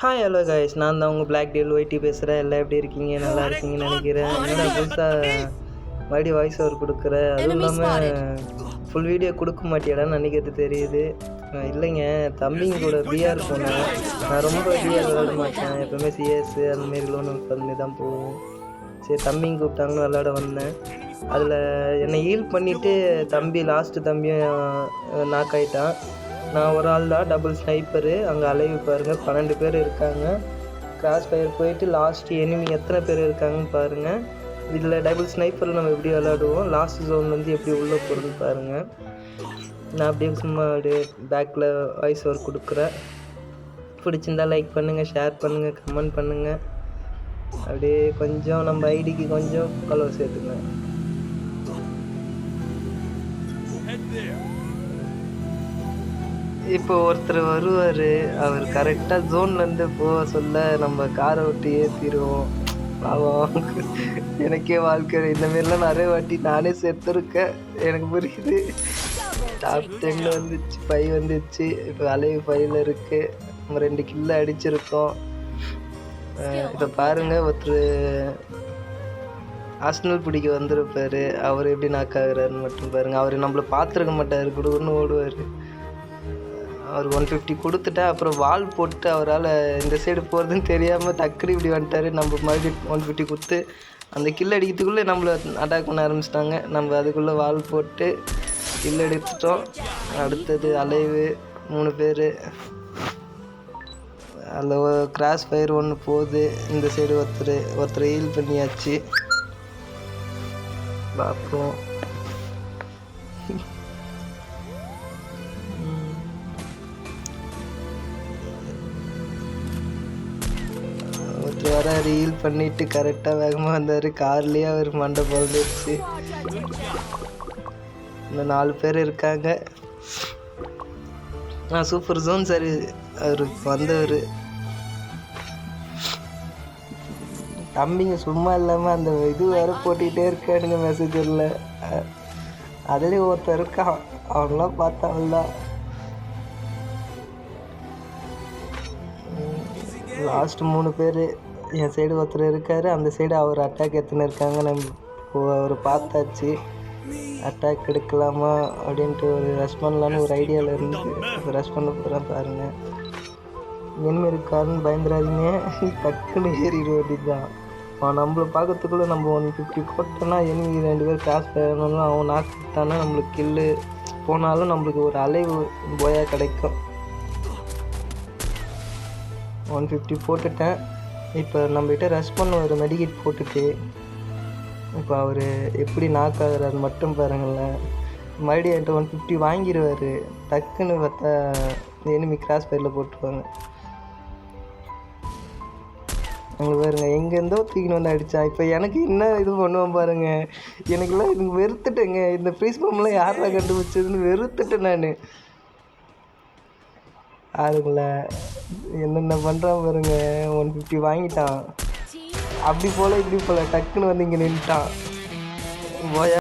Hi hello guys, நான் தான் உங்கள் பிளாக் டேல் ஒய்டி பேசுகிறேன். எல்லாம் எப்படி இருக்கீங்க? நல்லா இருக்கீங்கன்னு நினைக்கிறேன். என்னடா புதுசாக மறுபடியும் வாய்ஸ் ஓவர் கொடுக்குற, அதுவும் இல்லாமல் ஃபுல் வீடியோ கொடுக்க மாட்டியாடான்னு நினைக்கிறது தெரியுது. இல்லைங்க, தம்பிங்க கூட பிஆர் போனேன். நான் ரொம்ப பிஆர் விளாட மாட்டேன், எப்போவுமே சிஎஸ் அந்தமாரி லோன் பண்ணி தான் போவோம். சரி, தம்பிங்க கூப்பிட்டாங்கன்னு விளாட வந்தேன். அதில் என்னை ஹீல் பண்ணிவிட்டு தம்பி லாஸ்ட்டு தம்பியும் நாக் ஆகிட்டான். நான் ஒரு ஆள் தான், டபுள் ஸ்னைப்பரு. அங்கே அலைவு பாருங்கள், 12 பேர் இருக்காங்க. கிராஸ் ஃபயர் போயிட்டு லாஸ்ட் எனிமி எத்தனை பேர் இருக்காங்கன்னு பாருங்கள். இதில் டபுள் ஸ்னைப்பரில் நம்ம எப்படி விளாடுவோம், லாஸ்ட் ஜோன் வந்து எப்படி உள்ளே போகிறது பாருங்கள். நான் அப்படியே சும்மா அப்படியே பேக்கில் வாய்ஸ் ஓவர் கொடுக்குறேன். பிடிச்சிருந்தால் லைக் பண்ணுங்கள், ஷேர் பண்ணுங்கள், கமெண்ட் பண்ணுங்கள். அப்படியே கொஞ்சம் நம்ம ஐடிக்கு கொஞ்சம் ஃபாலோவர் சேர்த்துங்க. இப்போ ஒருத்தர் வருவார், அவர் கரெக்டாக ஜோன்லேருந்து போக சொல்ல நம்ம காரை விட்டு ஏற்றிடுவோம். பாவம், எனக்கே வாழ்க்கை இந்தமாரிலாம் நிறைய வாட்டி நானே செத்துருக்கேன், எனக்கு புரியுது. டாப் 10 வந்துச்சு, 5 வந்துச்சு. இப்போ அலைவு 5ல் இருக்குது. நம்ம 2 கில்ல அடிச்சிருக்கோம். இப்போ பாருங்கள், ஒருத்தர் ஆர்சனல் பிடிக்க வந்திருப்பார். அவர் எப்படி நாக்காகிறாருன்னு மட்டும் பாருங்கள். அவர் நம்மளை பார்த்துருக்க மாட்டார், கூட ஒன்று ஓடுவார். அவர் 150 கொடுத்துட்டா அப்புறம் வால் போட்டு அவரால் இந்த சைடு போகிறதுன்னு தெரியாமல் டக்குனு இப்படி வந்துட்டார். நம்ம மறுபடியும் 150 கொடுத்து அந்த கில் அடிக்கிறதுக்குள்ளே நம்மளை அட்டாக் பண்ண ஆரம்பிச்சிட்டாங்க. நம்ம அதுக்குள்ளே வால் போட்டு கில் எடுத்துட்டோம். அடுத்தது அலைவு 3 பேர். அதில் கிராஸ் ஃபயர் ஒன்று போகுது. இந்த சைடு ஒருத்தர் ஹீல் பண்ணியாச்சு. பார்ப்போம். வர ரீல் பண்ணிட்டு கரெக்டாக வேகமாக வந்தார். கார்லேயே அவர் மண்டை பிறந்துச்சு. இன்னும் 4 பேர் இருக்காங்க. சூப்பர் ஜோன் சார் அவர் வந்தவர். தம்பிங்க சும்மா இல்லாமல் அந்த இது வேறு போட்டுக்கிட்டே இருக்கானுங்க மெசேஜரில். அதுலேயும் ஒருத்தர் இருக்கான், அவனெலாம் பார்த்தாங்களா. லாஸ்ட் 3 பேர். என் சைடு ஒருத்தர் இருக்கார், அந்த சைடு அவர் அட்டாக் எத்தனை இருக்காங்க நம்ம அவர் பார்த்தாச்சு. அட்டாக் எடுக்கலாமா அப்படின்ட்டு ஒரு ரஷ் பண்ணலான்னு ஒரு ஐடியாவில் இருந்து ரஷ் பண்ண போகிறேன். பாருங்கள், என்ன இருக்காருன்னு பயந்துடாதீங்க, டக்குன்னு ஏறிட வேண்டியதுதான். அவன் நம்மளை பார்க்கறதுக்குள்ளே நம்ம 150 போட்டோன்னா எனிமி 2 பேர் கிராஸ் பண்ணணும். அவன் நாக்கிட்டானா நம்மளுக்கு கில்லு போனாலும் நம்மளுக்கு ஒரு அலைவு போயாக கிடைக்கும். 150 போட்டுட்டேன். இப்போ நம்மகிட்ட ரஷ் பண்ண ஒரு மெடிக்கெட் போட்டுட்டு இப்போ அவர் எப்படி நாக் ஆகுறாரு மட்டும் பாருங்களேன். மறுபடியும் என்கிட்ட 150 வாங்கிடுவார். டக்குன்னு பார்த்தா எனிமி கிராஸ் ஃபயரில் போட்டுருவாங்க. உங்களுக்கு பாருங்க, எங்கேருந்தோ தூக்கின்னு வந்து அடித்தான். இப்போ எனக்கு என்ன இது பண்ணுவோம் பாருங்கள். எனக்குலாம் இது வெறுத்துட்டேங்க. இந்த ஃப்ரீஸ் பம்ப்லாம் யாரெல்லாம் கண்டுபிடிச்சதுன்னு வெறுத்துட்டேன் நான். அதுங்களா என்னென்ன பண்ணுறான் பாருங்க. 150 வாங்கிட்டான். அப்படி போல் இப்படி போல் டக்குன்னு வந்து இங்கே நின்றுட்டான். போயா